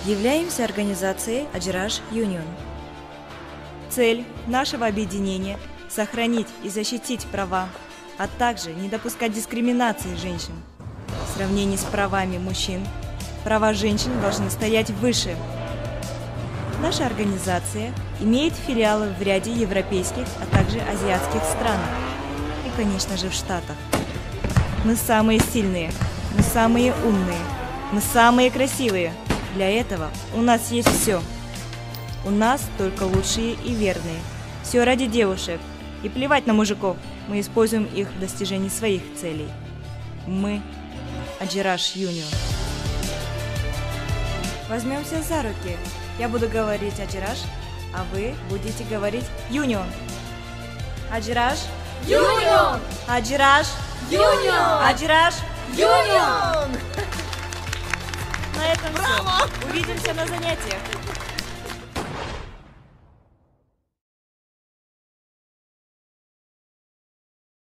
Являемся организацией Аджираш Юнион. Цель нашего объединения – сохранить и защитить права, а также не допускать дискриминации женщин. В сравнении с правами мужчин, права женщин должны стоять выше. Наша организация имеет филиалы в ряде европейских, а также азиатских странах и, конечно же, в Штатах. Мы самые сильные, мы самые умные, мы самые красивые. Для этого у нас есть все. У нас только лучшие и верные. Все ради девушек. И плевать на мужиков. Мы используем их в достижении своих целей. Мы Аджираш Юнион. Возьмемся за руки. Я буду говорить Аджираш, а вы будете говорить Юнион. Аджираш Юнион! Аджираш Юнион! Аджираш Юнион! На этом все. Увидимся на занятиях.